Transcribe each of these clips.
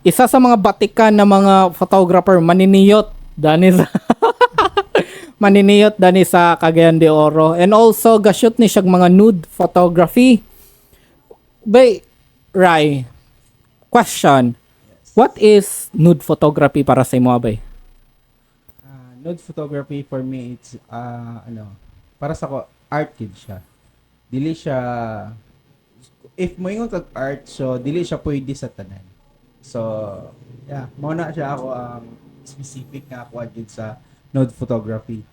isa sa mga batikan na mga photographer maniniyot dani sa maniniyot dani sa Cagayan de Oro. And also gashoot ni siyang mga nude photography. Bay, Rai, question. What is nude photography para sa imo, bay? Nude photography for me, it's, para sa ko, art kid siya. Dili siya, if moingon kag art, so, dili siya pwede sa tanan. So, yeah, muna siya ako ang specific nga ako agad sa nude photography.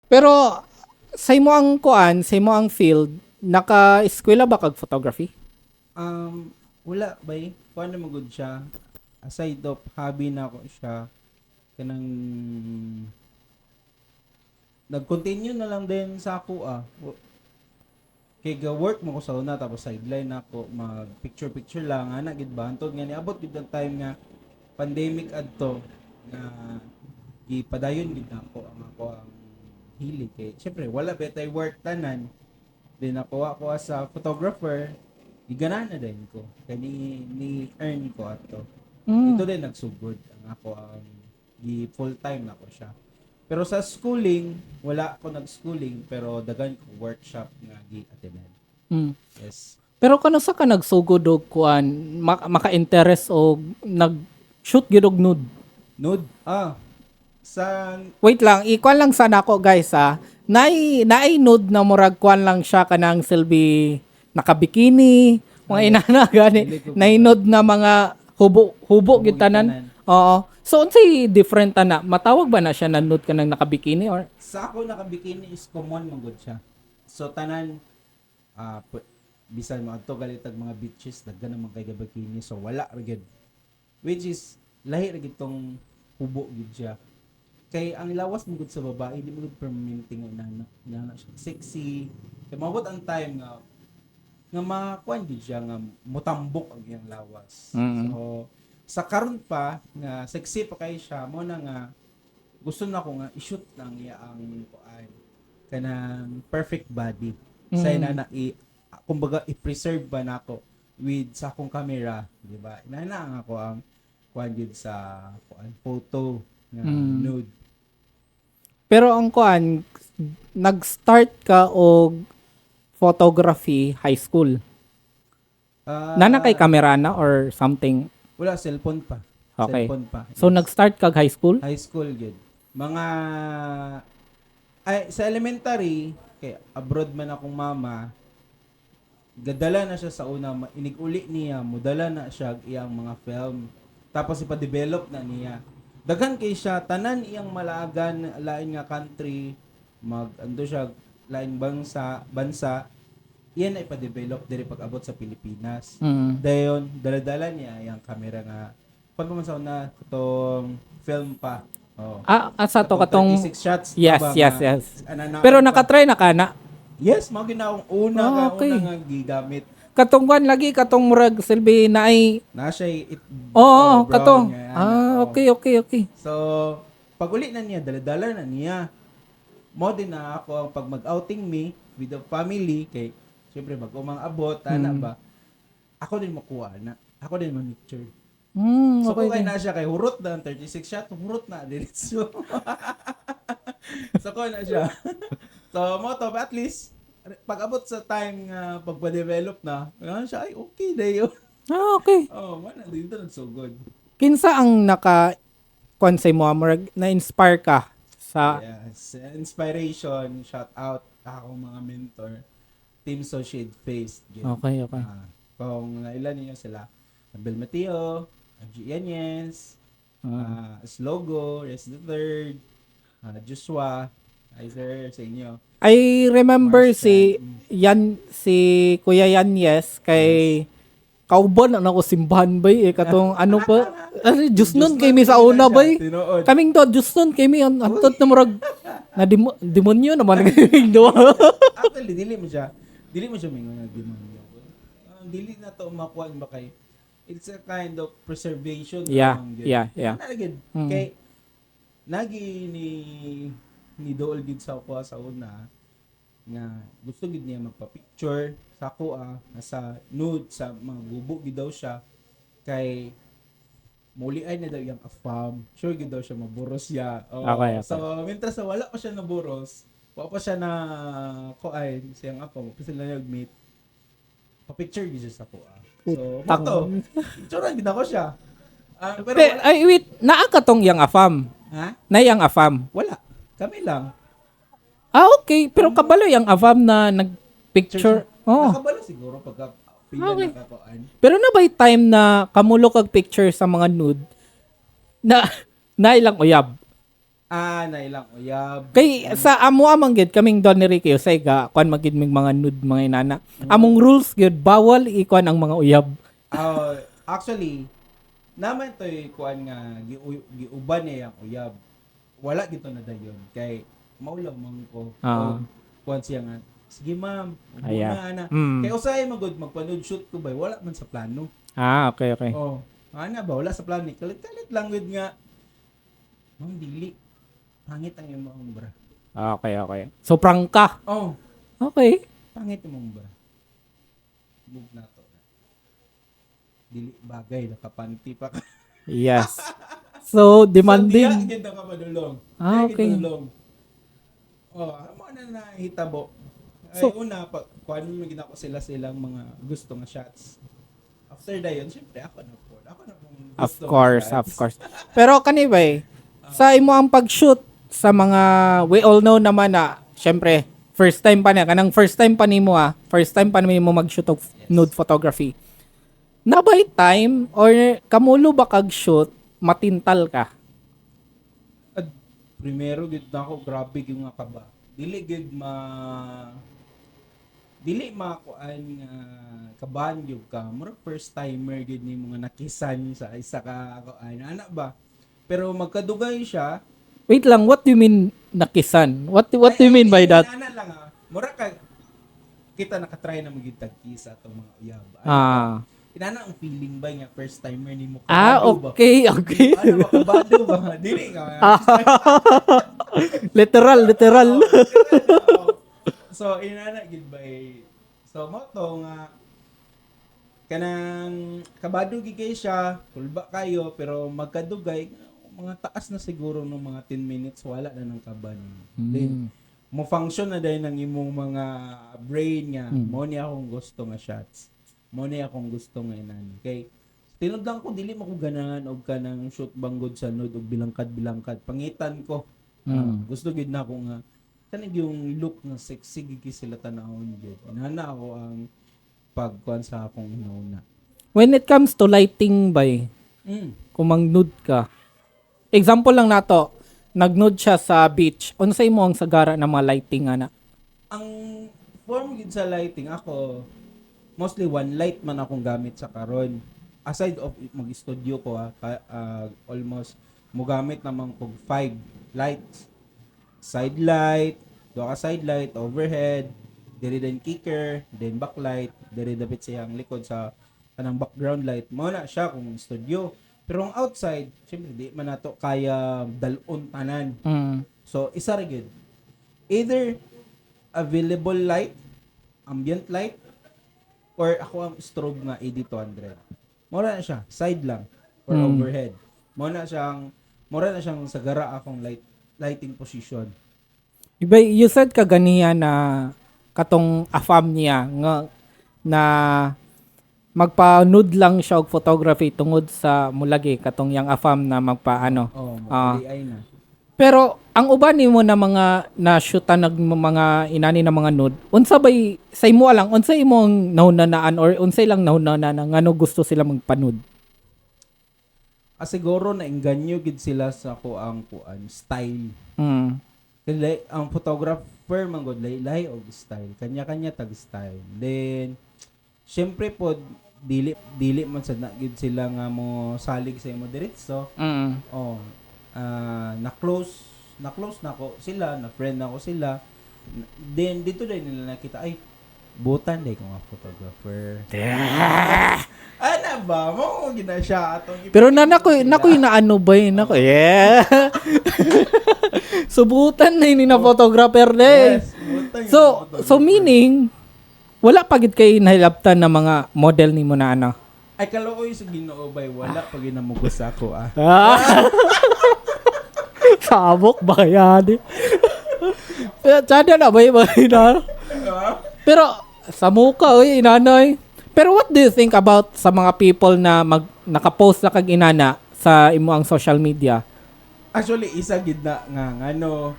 Pero sa imo ang kuan, sa imo ang field, naka-eskwela ba kag photography? Wala ba eh? Paano magod siya? Aside of hobby na ako siya, kanang nag-continue na lang din sa ako kay ga work mo ko sa una tapos sideline ako mag picture lang ana gid ba antod nga niabot gid ang time nga pandemic adto nga gipadayon gid nako ang hili kay syempre wala betay work tanan din ako sa photographer igana na din ko kay ni earn ko ato ito din nagsugod ang ako ang gi full time na ko siya pero sa schooling wala ako nag-schooling pero dagan ko workshop nga gi-attendan. Mm. Yes. Pero kano sa ka nagsugod og kuan, maka-interest og nag-shoot gid og nude? Nude. Sa Wait lang, ikuan lang sana ako guys ha. Naay nude na murag kuan lang siya kanang silbi nakabikini, mga inana gani. Naay nude na mga hubo gid tanan. Oo. So unsay different na? Matawag ba na siya na nude kanang nakabikini or sa ako nakabikini is common magud siya. So tanan bisan mo adto galitag mga beaches daghan naman kay bikini so wala ra gid. Which is lahi ra gid tong hubo gid siya. Kay ang lawas mo gud sa babae di mo gud permanente nga inana siya. Sexy. Kay mabot ang time nga makuan gid siya nga mutambok ang iyang lawas. So sa karon pa nga sexy pa kay siya mo na nga gusto na ko nga i-shoot lang iya ang kuan kanang perfect body. Say na kumbaga i-preserve ba nako with sa akong camera, di ba? Inana nga ako ang kuan gid sa kuan photo nga nude. pero ang kuan nag-start ka og photography high school? Nana kay kamera na or something? Wala cellphone pa. Okay. Cellphone pa. So Yes. nag-start kag high school? High school gid. Mga sa elementary kay abroad man akong mama gadala na siya sa una inig-uli niya mudala na siya iyang mga film tapos ipa-develop na niya daghan kay siya tanan iyang malaagan lain nga country ando siya lain bansa iyan ay pa-develop diri pag-abot sa Pilipinas dayon dala-dala niya iyang camera nga pag man sa una katong film pa Asa to katong 36 shots yes, ba yes, nga, yes. Pero nakatry na ka na. yes mao ginaong una Okay. una nga gigamit Katong kwan lagi katong murag silbi na ay na siya Oo, brown katong. nga yan, oo. Okay. So, pag uli na niya, dala-dala na niya. Mo din na ako ang pag mag-outing me with the family, kay, syempre, mag-umang abot, ana ba, ako din makuha na. Ako din ma-picture. So, Okay. kung kay na siya, kay hurot na, 36 shot, hurot na, diretso. So, ko na siya. So, mo to, at least, pag abot sa time nga pagpa-develop na, ano siya, ay, okay na yun. Okay. Man, dito nagsugod. Kinsa ang naka kwan sa mo murag na-inspire ka sa Yes, inspiration, shout out akong mga mentor, Team Socied Face. Okay. Kung nailan niyo sila, Abel Mateo, Angie Yanez, Slogo, Res the Third, Joshua, ay sir, sa inyo. I remember Marshall. si Kuya Yanyes kay kauban na ako simbahan bay katong ano pa Diyos nun kay mi sa una bay Tinuod. kaming to Diyos nun kay mi antot na murag na demonyo naman kaming duwa. Actually, dili mo siya mingon na demonyo. Dili na to makuan ba kay it's a kind of preservation Yeah. lang, Yeah. Ano, agad. Mm. Kay nagi ni Dool gid sa ako sa una nga gusto gid niya magpa-picture sa ako nasa nude sa mga gubo gid daw siya kay muli ay na daw yung afam. Sure gid daw siya maburos ya. Oo. Okay, okay. So, mientras sa wala pa siya naburos, wa pa siya na kuan siyang ako, kasi sila nag-meet. Pa-picture gid siya sa ko. So, Putang. moto. Picture gid ako siya. Pero wala. Ay, wait, naa ka tong yang afam. Ha? Na yang afam. Wala. Kami lang. Okay. Pero kabalo yung afam na nagpicture. Oh. Nakabalo siguro pagka pila Okay. na kakuan. Pero na ba'y time na kamulo kag picture sa mga nude na na ilang uyab? Nailang uyab. Kay sa amo amang gid kaming Don ni Ricky sa iga kuan magid mig mga nude mga inana. Among rules gid bawal ikuan ang mga uyab. Actually, naman to'y kuan nga giuban niya yung uyab. Wala gito na dayon kay maulaw man ko. Ah. Kuan siya nga. Sige ma'am, Aya. muna ana. Mm. Kay usay magud magpa-nude shoot ko ba wala man sa plano. Okay, okay. Oh, ana ba wala sa plano. Kalit-kalit lang gud nga. Ma'am dili. Pangit ang imong umbra. Okay, okay. So prank ka. Oh, Okay. pangit imong umbra. Move na to. Dili bagay nakapanti pa ka. Yes. So So, demanding. diya ka padulong. Okay. Padulong. Oh, amo na nahitabo. Ay, So- una, kuan mo ginako silang mga gusto nga shots. After dayon, syempre ako na po. Ako na pong Of gusto nga course, shots. of course. Pero kanibay, sa imo ang pag-shoot sa mga we all know naman na syempre first time pa niya kanang first time pa nimo first time pa nimo mag-shoot of nude photography. Na by time or kamulo ba kag shoot matintal ka? At primero gid na ako grabe yung nga kaba. Dili makuan nga kabahan gyud ka. Mura first timer gid ni mga nakisan sa isa ka kuan. Ana ba? Pero magkadugay siya. Wait lang, what do you mean nakisan? What do you mean by that? Ana lang mura ka kita nakatry na magitag kisa atong mga uyab. Inana ang feeling ba nga first timer nimo Okay, okay. Ano ba kabado ba? Dili nga. Literal. So inana gid ba so mo to nga kanang kabado gid kay siya, kulba kayo pero magkadugay mga taas na siguro ng mga 10 minutes wala na ng kaban. Then mo function na dahil ng imong mga brain nga mo ni akong gusto nga shots. Mo ni akong gusto nga inani. Kay tinod lang ko dili mo ko ganahan og kanang shoot banggod sa nude og bilangkad pangitan ko. Gusto gid na ako nga kanig yung look nga sexy gid sila tanawon gid. Inana ako ang pagkuan sa akong hinuna. When it comes to lighting bay, kung mag-nude ka. Example lang nato, nag-nude siya sa beach. Unsay mo ang sagara ng mga lighting ana? Ang form gid sa lighting ako mostly one light man akong gamit sa karon. Aside of mag-studio ko almost mo gamit naman kog 5 lights. Side light, duha ka side light, overhead, diri din kicker, then backlight, diri dapit siyang likod sa kanang background light. Mo na siya kung studio. Pero ang outside, syempre di man nato kaya dalon tanan. So isa ra gyud. Either available light, ambient light, or ako ang strobe nga 8200. Mura na siya, side lang or overhead. Mura na siyang sagara akong lighting position. Iba, you said ka ganiya na katong afam niya nga na magpa-nude lang siya og photography tungod sa mulagi katong yang afam na magpaano. AI na. Pero ang uban nimo na mga na-shootan nag mga inani na mga nude, unsa bay sa imo lang unsa imong nahunanaan or unsay lang nahunanan nga ngano gusto sila magpa-nude? Siguro na engganyo gid sila sa ko ang kuan style. Kaya ang photographer man gud lahi og style. Kanya-kanya tag style. Then syempre po dili man sad na gid sila nga mo salig sa imo diretso. Na-close na ko sila, na-friend na ko sila. Then, dito din nila nakita, ay, butan day ko nga photographer. ba mo gina siya atong Pero nakoy na ano ba yun? Nako, yeah. Subutan na yun na photographer na eh. Yes, butang yung So photographer. meaning, wala pagid kay nahilabtan na mga model ni mo na ano. Ay kaluoy sa Ginoo bay wala pag ginamugos ako ah. Sabok ba yan? Tsada na ba yung mga inano? Pero, sa mukha, inanay. Pero what do you think about sa mga people na nakapost na kag inana sa imo ang social media? Actually isa gid na nga ano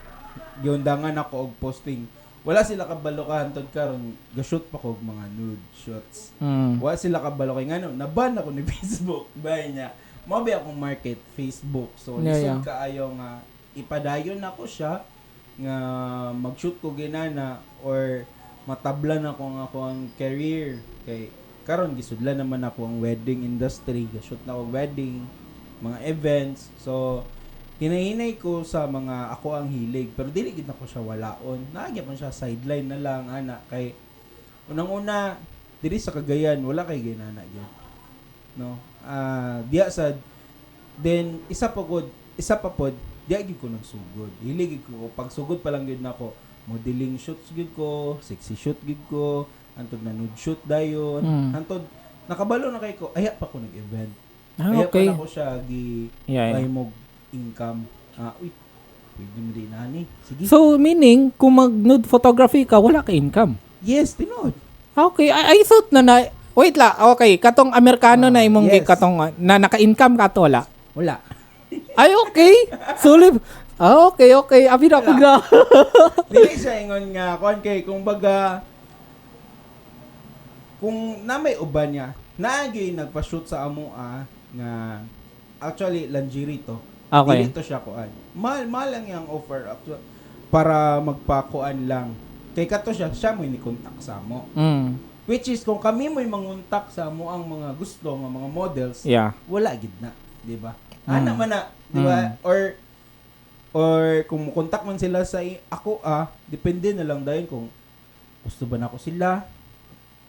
giundangan ako og posting. Wala sila kabalo ka hantod karon ga-shoot pa ko og mga nude shots. Wala sila kabalo kay ngano naban ako ni Facebook bay niya. Mo ba akong market Facebook. So lisod kaayo nga ipadayon nako siya nga mag-shoot ko ginana or matablan ako nga ako ang career kay karon gisudlan naman ako ang wedding industry, ga-shoot na ako wedding, mga events. So hinahinay ko sa mga ako ang hilig pero dili gid nako siya walaon. Naagya man siya sideline na lang ana kay unang-una diri sa Cagayan wala kay ginana gyud. No. Diya sad then isa pa pod diya gid ko nagsugod. Hilig gid ko pag sugod pa lang gid nako modeling shoots gid ko, sexy shoot gid ko, antod na nude shoot dayon, antod nakabalo na kay ko aya pa ko nag-event. Aya Okay. pa na ko siya gi mo income. Uy, pwede mo din nani. Sige. So, meaning, kung mag-nude photography ka, wala ka income. Yes, tinod. Okay, I thought na wait la, okay, katong Amerikano na imong yes. katong na naka-income ka to, wala. Wala. Ay, okay. Sulib. Okay. Abi na ako gra. Dili siya ingon nga kuan kay kung baga kung na may uban niya, naagi nagpa-shoot sa amo nga actually lingerie to. Okay. Dili to siya kuan. Mahal lang yang offer para magpakuan lang. Kay kato siya mo ni contact sa amo. Which is kung kami mo'y manguntak sa mo ang mga gusto nga mga models, Yeah. wala gid na, di ba? Ana man na, di ba? Or kung contact man sila sa ako depende na lang dayon kung gusto ba nako sila,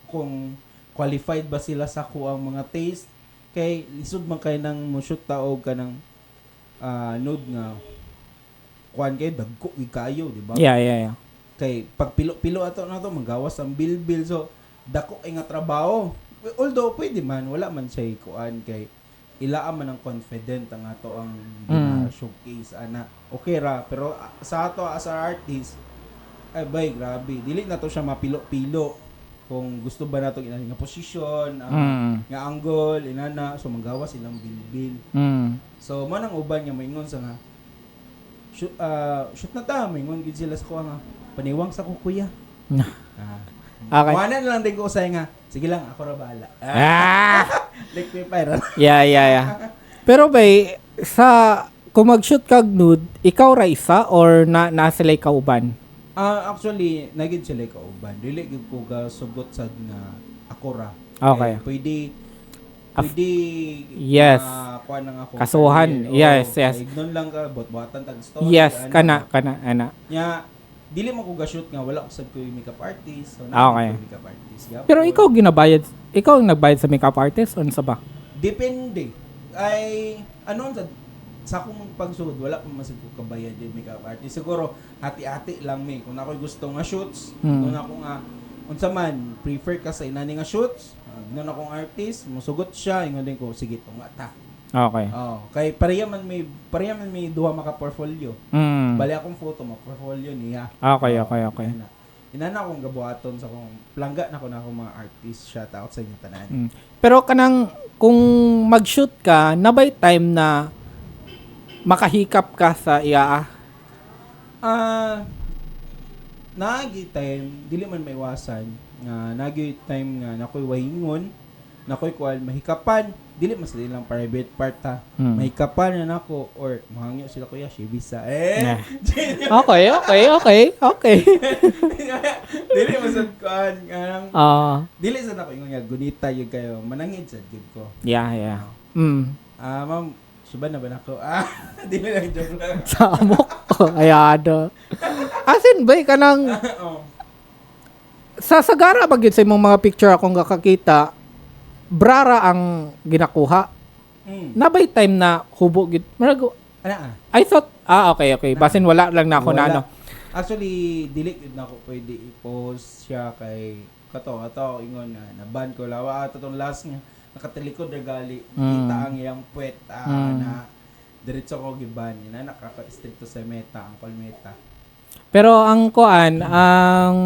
kung qualified ba sila sa ko ang mga taste, kay lisod man kay nang mo shoot taog ka ng nude nga kuan kay dagko gid kayo, di ba? Yeah. Kay pag pilo-pilo ato na to magawas ang bilbil, so dako ay nga trabaho. Although pwede man wala man siya kuan kay ilaan man ang confident ang ato ang showcase ana. Okay ra pero sa ato as a artist ay bay grabe dili na to siya mapilo-pilo kung gusto ba nato inani nga posisyon nga angle inana so magawas silang bilbil. So man ang uban nga moingon sa nga shoot na ta moingon gid sila sa ko nga paniwang sa ko kuya. Okay. Wala na lang din ko usay nga. Sige lang, ako ra bahala. Like me pa. Yeah. Pero bay, kung mag-shoot kag nude, ikaw ra isa or na sila ikaw uban? Actually, nagid sila kauban. Dili gid ko ga sugot sad nga ako ra. Okay. Pwede Yes. kuan nang ako. Kasuhan. Yes. Ignon lang ka buhat-buhatan tag story. Yes, kana ana. Nya dili mo ko ga-shoot nga wala ko sad ko yung makeup artist. So Okay. makeup artist. Pero ikaw ikaw ang nagbayad sa makeup artist o sa ba? Depende. Ay ano sa akong pagsugod wala pa masig ko kabayad yung makeup artist. Siguro hati-hati lang mi kung ako'y gusto nga shoots, kung ako nga unsa man prefer ka sa inani nga shoots, gnon akong artist, musugot siya ingon din ko sige to nga ta. Okay. Kay pareha man may duha maka portfolio. Bali akong photo mo portfolio niya. Okay. Inana akong gabuhaton sa akong plangga na ko na akong mga artist, shout out sa inyo tanan. Pero kanang kung mag-shoot ka, nabay time na makahikap ka sa iya? Nagi time, dili man maiwasan nga nagi time nga nakoy wahingon, nakoy kuan mahikapan, dili mas lang private part ta. Mahikapan na nako or mahangyo sila kuya Shibisa. Okay. Dili masad kuan kanang dili sa nako ingon nga gunita yun kayo, manangid sad gyud ko. Yeah. Ma'am, suban na ba nako? Dili lang joke lang. Samok. Ayado. Asin ba kanang sa sagara ba gyud sa imong mga picture akong kakakita brara ang ginakuha. Nabay time na hubo gid. Ana I thought okay. Basin wala lang na ako na ano. Actually, dili gid na ako pwede i-post siya kay ato ingon na ban ko lawa ato tong last nga nakatilikod regali kita ang iyang puwet na diretso ko giban na nakaka-stricto sa meta ang call meta. Pero ang kuan ang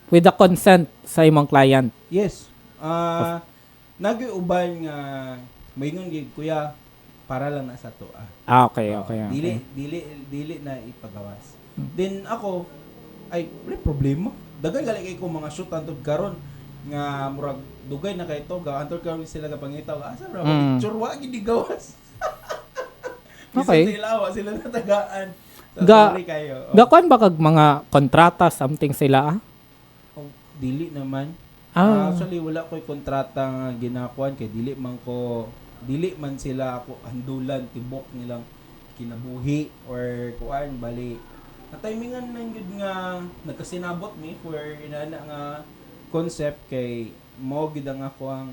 with the consent sa imong client. Yes. Nag-uban nga moingon gid kuya para lang na sa to. Okay. Dili na ipagawas. Then ako ay wala problema. Dagay gali kay ko mga shoot antod karon nga murag dugay na kay to ga antod karon sila ga pangitaw asa ra picture wa gid gawas. Okay. Sila natagaan. So, Ga- sorry kayo. Gakuan ba kag mga kontrata something sila Oh, dili naman. Actually wala ko'y kontrata nga ginakuan kay dili man sila ako handulan tibok nilang kinabuhi or kuan bali na timingan man gud nga nagkasinabot mi for inana nga concept kay mo gid ang ako ang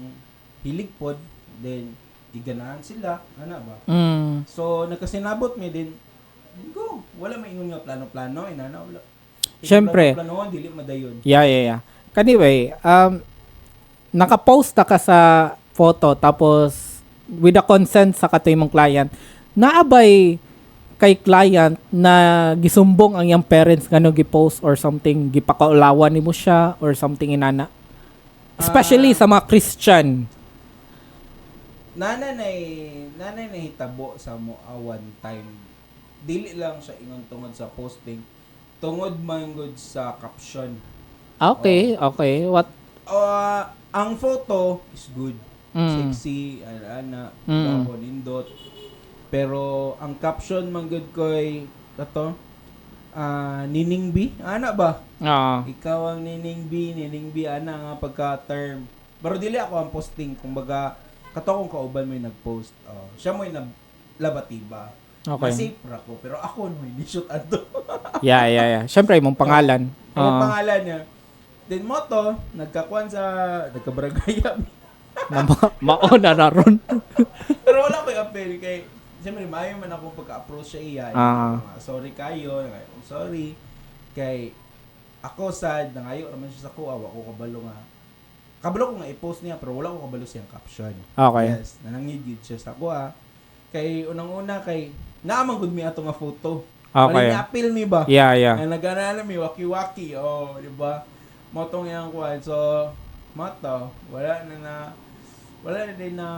hilig pod then giganahan sila ana ba so nagkasinabot mi din go wala maingon nga plano-plano inana wala. Syempre. Plano dili madayon. Yeah. Anyway, naka-post ka sa photo tapos with the consent sa katoy mong client, naabay kay client na gisumbong ang iyang parents ngano gi-post or something, gipakaulawan nimo siya or something inana. Especially sa mga Christian. Nanay na hitabo sa mo one time. Dili lang siya ingon tungod sa posting. Tungod man gud sa caption. Okay. What? Ang photo is good. Mm. Sexy, ana, nindot. Pero ang caption man gud koy kato Nining B, ana ba? Ikaw ang Nining B ana nga pagka-term. Pero dili ako ang posting, kumbaga kato kung kauban mo yung nag-post. Siya mo yung labatiba. Okay. Safe ra ko, pero ako no ni shoot ato. Yeah. Syempre imong pangalan. Ang pangalan niya. Then mo to, nagkabaragaya. Mauna na ron. Pero wala ko yung appeal kay siyempre maayo man akong pagka-approach sa iya. Sorry kayo, I'm sorry. Kay ako sad nangayo raman siya sa kuha, ko kabalo nga. Kabalo ko nga i-post niya pero wala ko kabalo siyang caption. Okay. Yes, nanangigid siya sa kuha. Kay unang-una kay naamang gud mi ato nga photo. Okay. Appeal mi ba? Yeah. Nga nagana mi waki-waki, di ba? Mo tong yang kuha. So, mato, wala na din na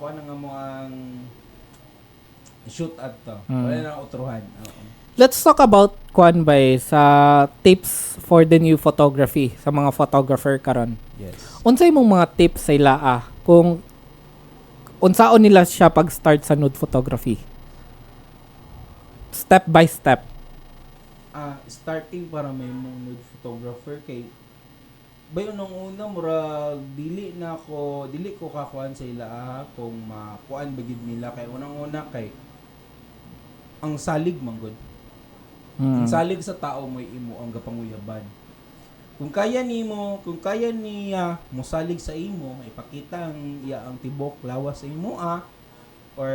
kuha na nga mo ang shoot at to. Wala na utruhan. Let's talk about kuan bay sa tips for the new photography sa mga photographer karon. Yes. Unsay mong mga tips sa ila kung unsaon nila siya pag-start sa nude photography? Step by step. Starting para may mong nude photographer kay bayo nung una murag dili ko kakuan sa ila kung makuan bagid nila kay unang-una kay ang salig manggod. Ang salig sa tao may imo ang gapanguyaban. Kung kaya niya mosalig sa imo, ipakita ang iya ang tibok lawas sa imo or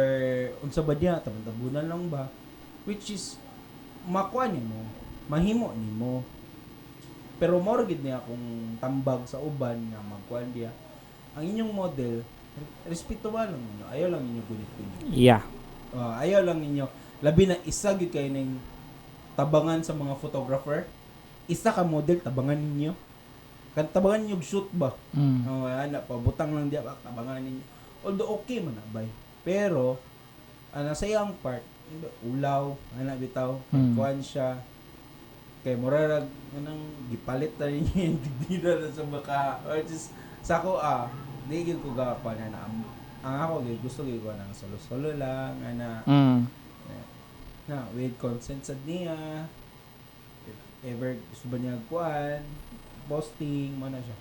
unsa ba diya tabunan lang ba which is makuha nimo, mahimo nimo. Pero more gid niya kung tambag sa uban nga magkuan diya. Ang inyong model respetuhan lang ninyo. Ayaw lang ninyo gunit-gunit. Yeah. Ayaw lang ninyo labi na isa gid kay ning tabangan sa mga photographer. Isa ka model tabangan ninyo. Kan tabangan ninyo shoot ba? Ana pa butang lang diya tabangan ninyo. Although okay man bay. Pero sa iyang part ulaw ana bitaw kuan siya kay murag nang gipalit na rin yung digdida na sa baka or just sako di gid ko gapan na ang ako gid gusto gid ko nang solo lang ana na with consent sa niya if ever gusto ba niya kuan posting mo na siya.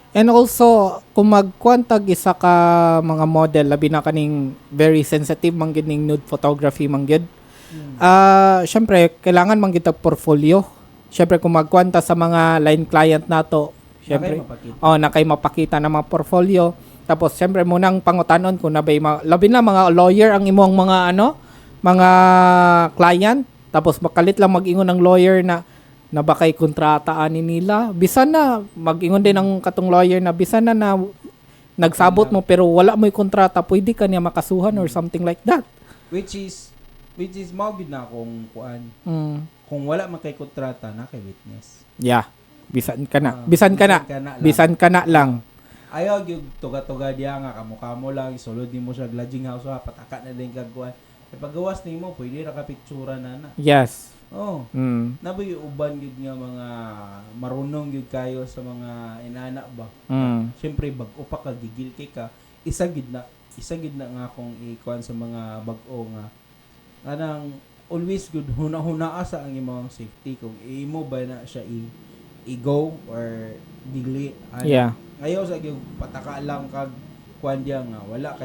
And also, kung magkwantag isa ka mga model, labi na kaning very sensitive man gid ning nude photography man gid. Syempre, kailangan man gid portfolio. Syempre, kung magkwanta sa mga line client nato, Syempre. mapakita. Na kay mapakita ng mga portfolio. Tapos syempre munang pangutanon kung nabay labi na mga lawyer ang imong mga mga client. Tapos makalit lang mag-ingon ng lawyer na bakay kontrata ani nila. Bisan na mag-ingon din ang katong lawyer na bisan na nagsabot mo pero wala mo'y kontrata, pwede ka niya makasuhan or something like that. Which is mao gid na kung kuan. Kung wala man kay kontrata na kay witness. Yeah. Bisan ka na. Bisan ka na. lang. Bisan ka na lang. Ayaw gyud tuga-tuga diya nga kamukha mo lang isulod nimo sa lodging house ha pataka na din kag kuan. E paggawas nimo pwede ra ka pictura na. Yes. Oh. Mm. Naboy uban gyud nga mga marunong gyud kayo sa mga inana ba. Syempre bag-o pa ka gigil kay ka isa gid na nga akong ikuan sa mga bag-o nga anang always good huna-hunaa sa ang imong safety kung imo ba na siya i-go or dili. Yeah. Ayaw sa gyud pataka lang kag kuan diya nga wala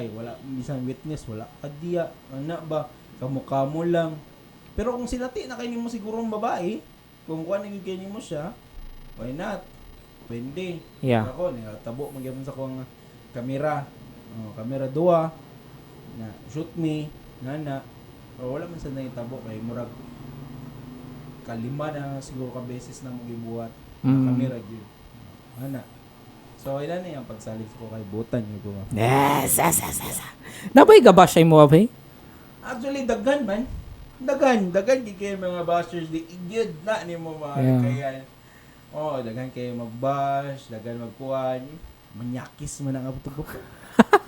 bisan witness wala diya ana ba kamukha mo lang. Pero kung silati na kay nimo sigurong babae, kung kuan gyud kay nimo siya, why not? Pwede. Yeah. Ako tabo man gyapon sa kuang kamera. Kamera 2 na shoot me nana. O wala man sa tabo kay murag kalima na siguro ka beses na mo gibuhat kamera gyud. Ana. So ila na yung pagsalig ko kay butan yung ko. Yes. Nabay ka ba siya mo abay? Actually daghan man. Daghan gid kay mga bashers di igyud na nimo kaya. Daghan kay magbash, daghan magkuan. Manyakis man ang abot.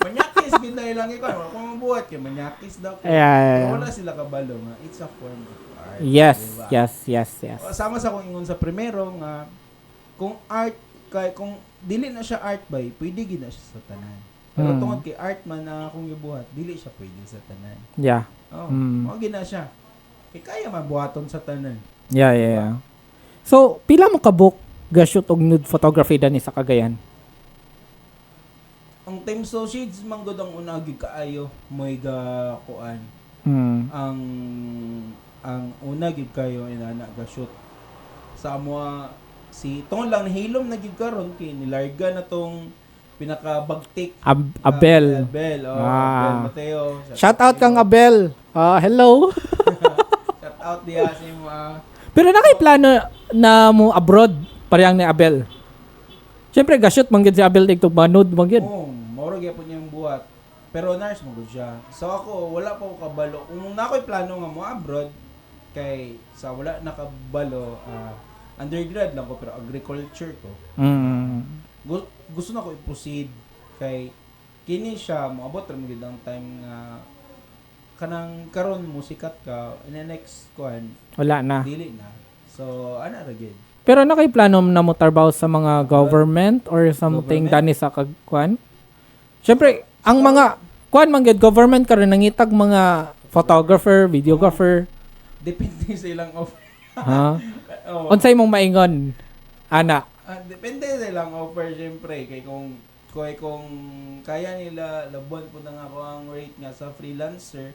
Manyakis gid na ilang ikaw. Kung mabuhat kay manyakis daw. Yeah. Wala sila kabalo nga it's a form of art. Yes, diba? yes. Sama sa kung ingon sa primero nga kung art kay kung dili na siya art by, pwede gid na siya sa tanan. Pero tungod kay art man na akong gibuhat, dili siya pwede sa tanan. Yeah. Mao gid na siya. Kaya man buhaton sa tanan. Yeah. So, pila mo ka book ga-shoot og nude photography dani sa Cagayan? Ang Time So Shades man gud ang una gid kaayo moy ga kuan. Ang una gid kayo inana ga shoot sa amo si tungod lang hilom na gid karon kay nilarga na tong pinaka-bagtik Abel. Abel Mateo. Shout out kang Abel. Hello. Shout out diya sa imo. Pero nakay plano na mo abroad parehang ni Abel. Siyempre ga-shoot man gid si Abel dito manood man gid. Mauro gyapon niyang buhat. Pero nurse mo gud siya. So ako wala pa ko kabalo. Kung nakoy plano nga mo abroad kay sa wala nakabalo undergrad lang ko pero agriculture ko. Gusto na ko i-proceed kay kini siya moabot ra mo gid ang time nga kanang karon mo sikat ka in the next kuan Wala na. dili na. So ana ra gid. Pero nakay plano na mo trabaho sa mga government or something dani sa kagkuan? Siyempre, ang mga kuan man gid government karon nangitag mga photographer, videographer. Depende sa ilang offer. Ha? Unsay mong maingon? Ana. Depende sa ilang offer syempre kay kung kaya nila labuan ko na nga ako ang rate nga sa freelancer,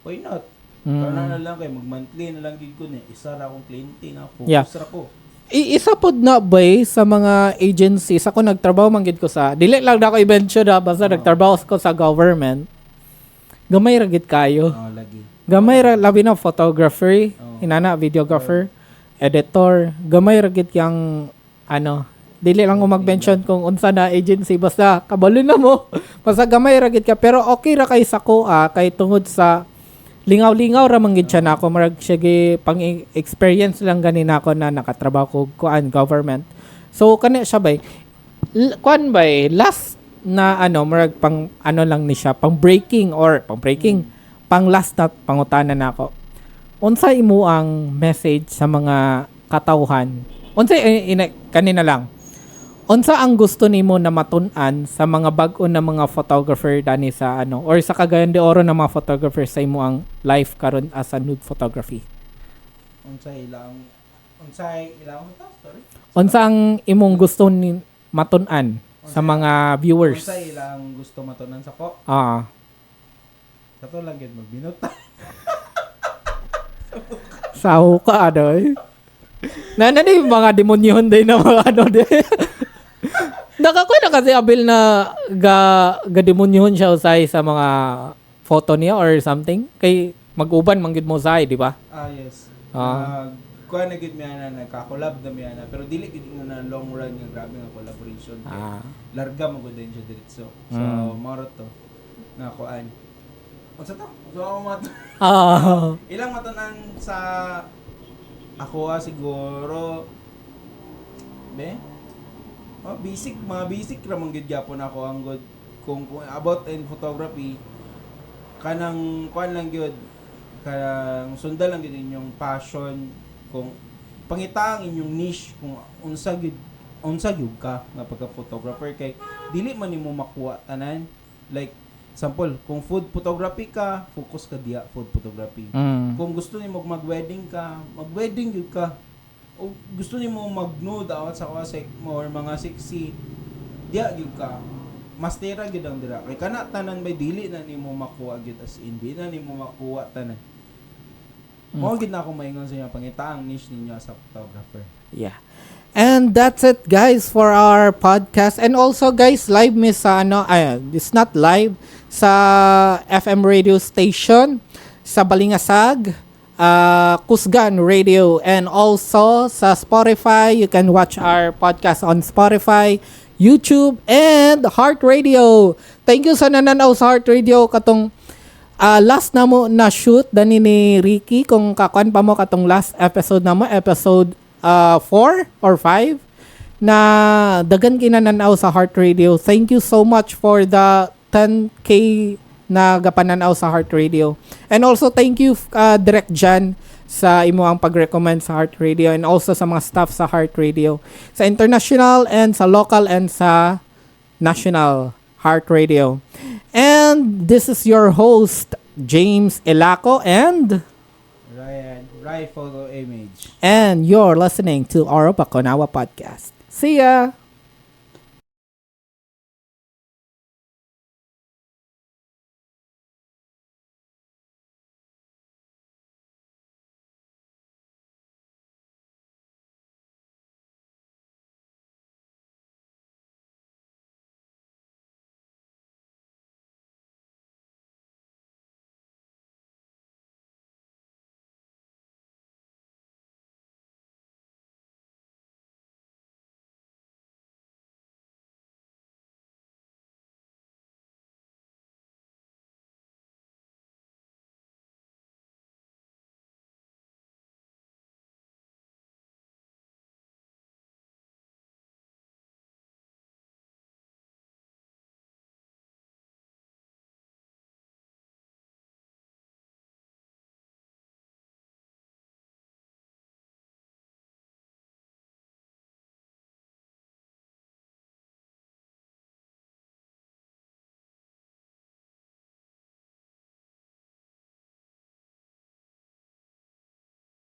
why not? Kana na lang kay mag-monthly na lang gid ko ni isa ra akong kliyente na focus ra ko. Isa pod na bay sa mga agencies ako nagtrabaho man gid ko sa dili lang na ako i-mention basta nagtrabaho ko sa government. Gamay ra gid kayo. Lagi. Gamay ra labi na photographer, inana videographer, editor. Gamay ra gid yang dili lang ko mag-mention kung unsa na agency basta kabalo na mo. Basta gamay ra gid ka pero okay ra kay sa kuha kay tungod sa lingaw-lingaw ra man gid siya nako marag sige pang experience lang ganin ako na nakatrabaho ko kuan government. So kani siya bay kuan bay last na marag pang lang ni siya pang breaking pang last na pangutanan nako. Unsa imo ang message sa mga katawhan? Unsa kanina lang. Unsa ang gusto nimo na matun-an sa mga bag-o na mga photographer dani sa or sa Cagayan de Oro na mga photographer sa imo ang life karon as a nude photography? Unsay ilang sorry? Unsa ang imong gusto ni matun-an sa mga viewers? Unsay ilang gusto matunan sa ko? Kato lang gid magbinot. Saho ka adoy. Na yung mga demonyohon din na mga Nakakuha na kasi abil na gademonyohon siya usay sa mga photo niya or something. Kay mag-uban manggid mo usay, di ba? Yes. Ah. Kuha na gid miya na nagka-collab na miya na pero dili gid na long run nga grabe nga collaboration. Kay larga mo gud din siya diretso. So maro to na kuan. Unsa to? So ilang matanan sa ako siguro mga basic ra man gid gyapon ako ang good kung about in photography kanang kuan lang gyud kanang sundal lang gyud inyong passion kung pangitaang inyong niche kung unsa gyud ka nga pagka photographer kay dili man nimo makuha tanan like example kung food photography ka focus ka diya food photography kung gusto nimo mag-wedding ka mag-wedding gyud ka o gusto nimo mag-nude awat sa kwasek mo or mga sexy diya gyud ka mastera gyud ang dira kay kana tanan bay dili na nimo makuha gyud as in di na nimo makuha tanan mo gyud na ako maingon sa inyo pangitaang niche ninyo sa photographer. Yeah. And that's it guys for our podcast. And also guys, live mi sa it's not live sa FM radio station sa Balingasag, Kusgan Radio, and also sa Spotify. You can watch our podcast on Spotify, YouTube, and Heart Radio. Thank you sa nananaw sa Heart Radio katong last na mo na shoot dani ni Ricky kung kakuan pa mo katong last episode na mo episode 4 or 5 na dagan kinananaw sa Heart Radio. Thank you so much for the 10K na gapananaw sa Heart Radio. And also thank you Direct Jan sa imo ang pag-recommend sa Heart Radio and also sa mga staff sa Heart Radio. Sa international and sa local and sa national Heart Radio. And this is your host James Elaco and Rai Photo Image. And you're listening to Oro Baconawa Podcast. See ya!